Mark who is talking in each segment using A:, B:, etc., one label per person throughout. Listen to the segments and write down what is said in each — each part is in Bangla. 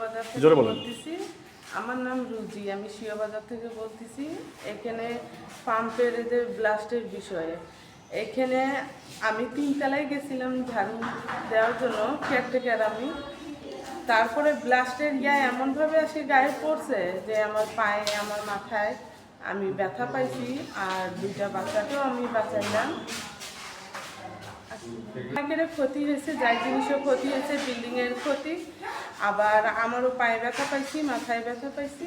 A: বাজার থেকে বলতেছি। আমার নাম রুজি, আমি শিয়া বাজার থেকে বলতেছি। এখানে পাম্পের যে ব্লাস্টের বিষয়ে এখানে আমি 3 তলায় গেছিলাম ঝাড়ু দেওয়ার জন্য, কেয়ারটেকার আমি। তারপরে ব্লাস্টের এমনভাবে আসে গায়ে পড়ছে যে আমার পায়ে আমার মাথায় আমি ব্যথা পাইছি, আর 2টা বাচ্চাকেও আমি বাঁচাইলাম। অনেকের ক্ষতি হয়েছে, যাই জিনিসও ক্ষতি হয়েছে, বিল্ডিংয়ের ক্ষতি, আবার আমারও পায়ে ব্যথা পাইছি, মাথায় ব্যথা পাইছি।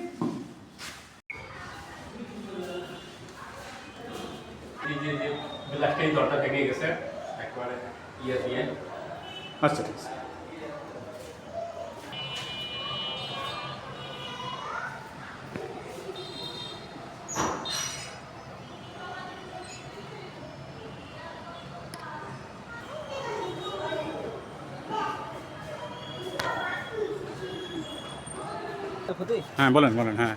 B: আচ্ছা ঠিক আছে। হ্যাঁ বলেন বলেন, হ্যাঁ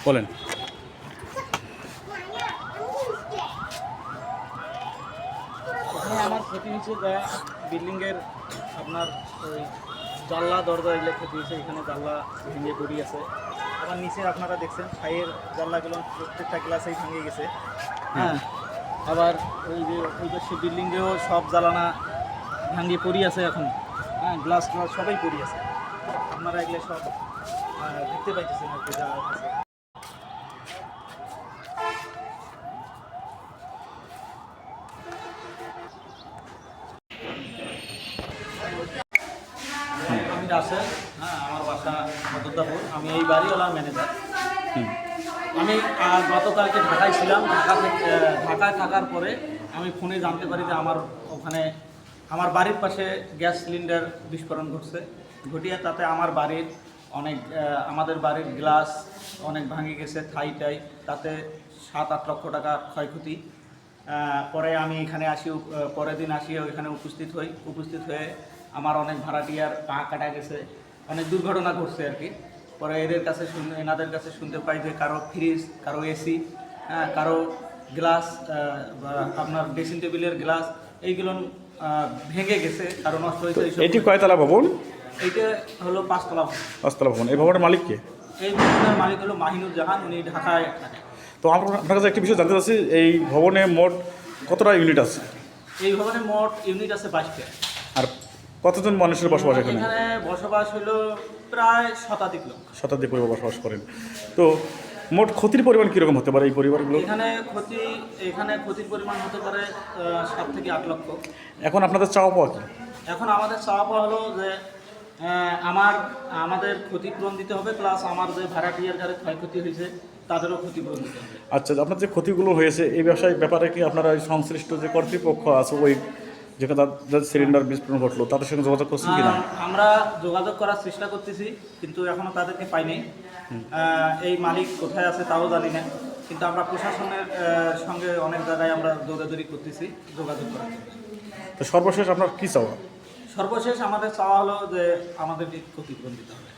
B: বলেন।
C: এখানে আমার ক্ষতি হয়েছে যা বিল্ডিংয়ের আপনার ওই জানলা দরজা এগুলো ক্ষতি হয়েছে। এখানে জানলা ভেঙে পড়ি আছে। আবার নিচে আপনারা দেখছেন ছাইয়ের জানলাগুলো প্রত্যেকটা গ্লাসেই ভেঙে গেছে। হ্যাঁ, আবার ওই যে সে বিল্ডিংয়েও সব জ্বালানা ভাঙিয়ে পড়ি আছে এখন। হ্যাঁ, গ্লাস সবাই পড়ি আছে। আপনারা এগুলো সব দেখতে পাইতেছেন আর কি যা আছে। আমি রাসেল, হ্যাঁ, আমার বাসা মদুদ্দাপুর। আমি এই বাড়িওয়ালার ম্যানেজার। আমি গতকালকে ঢাকায় ছিলাম। ঢাকায় থাকার পরে আমি ফোনে জানতে পারি যে আমার ওখানে আমার বাড়ির পাশে গ্যাস সিলিন্ডার বিস্ফোরণ ঘটিয়ে তাতে আমার বাড়ির অনেক আমাদের বাড়ির গ্লাস অনেক ভাঙে গেছে, থাই তাতে 7-8 লক্ষ টাকা ক্ষয়ক্ষতি। পরে আমি এখানে পরের দিন আসি, ওইখানে উপস্থিত হয়ে আমার অনেক ভাড়াটিয়ার পা কাটা গেছে, অনেক দুর্ঘটনা ঘটছে আর কি। পরে এনাদের কাছে শুনতে পাই যে কারো ফ্রিজ, কারো এসি, কারো গ্লাস, আপনার ড্রেসিং টেবিলের গ্লাস এইগুলো ভেঙে গেছে, কারো নষ্ট হয়েছে।
B: এটি কয়তলা ভবন?
C: এইটা হলো 5 তলা ভবন।
B: 5 তলা ভবন। এই ভবনের মালিক কে?
C: এই ভবনের মালিক হলো মাহিনুর জাহান, উনি ঢাকায় থাকে।
B: তো আপনার কাছে একটি বিষয় জানতে চাচ্ছি, এই ভবনে মোট কতটা ইউনিট আছে?
C: এই ভবনে মোট ইউনিট আছে 22টা।
B: আর কতজন মানুষের বসবাস এখানে?
C: এখানে বসবাস হলো প্রায় শতাধিক লোক।
B: শতাধিক পরিবার বসবাস করেন। তো মোট ক্ষতির পরিমাণ কীরকম হতে পারে এই পরিবারগুলো?
C: এখানে ক্ষতির পরিমাণ হতে পারে 7 থেকে 8 লক্ষ।
B: এখন আপনাদের চাওয়া পাওয়া কি?
C: এখন আমাদের চাওয়া পাওয়া হলো যে আমাদের ক্ষতিপূরণ দিতে হবে, প্লাস আমার যে ভাড়াটিয়ার যারা ক্ষয়ক্ষতি হয়েছে তাদেরও ক্ষতিপূরণ দিতে হবে।
B: আচ্ছা, আপনার যে ক্ষতিগুলো হয়েছে এই ব্যাপারে কি আপনারা সংশ্লিষ্ট যে কর্তৃপক্ষ আছে ওই যেখানে যাদের সিলিন্ডার বিস্ফোরণ ঘটলো তাদের সঙ্গে যোগাযোগ করছেন কিনা?
C: আমরা যোগাযোগ করার চেষ্টা করতেছি, কিন্তু এখনও তাদেরকে পাইনি। এই মালিক কোথায় আছে তাও জানি না, কিন্তু আমরা প্রশাসনের সঙ্গে অনেক জায়গায় আমরা দৌড়াদৌড়ি করতেছি যোগাযোগ করার জন্য।
B: তো সর্বশেষ আপনার কী চাওয়া?
C: সর্বশেষ আমাদের চাওয়া হলো যে আমাদেরকে ক্ষতিপূরণ দিতে হবে।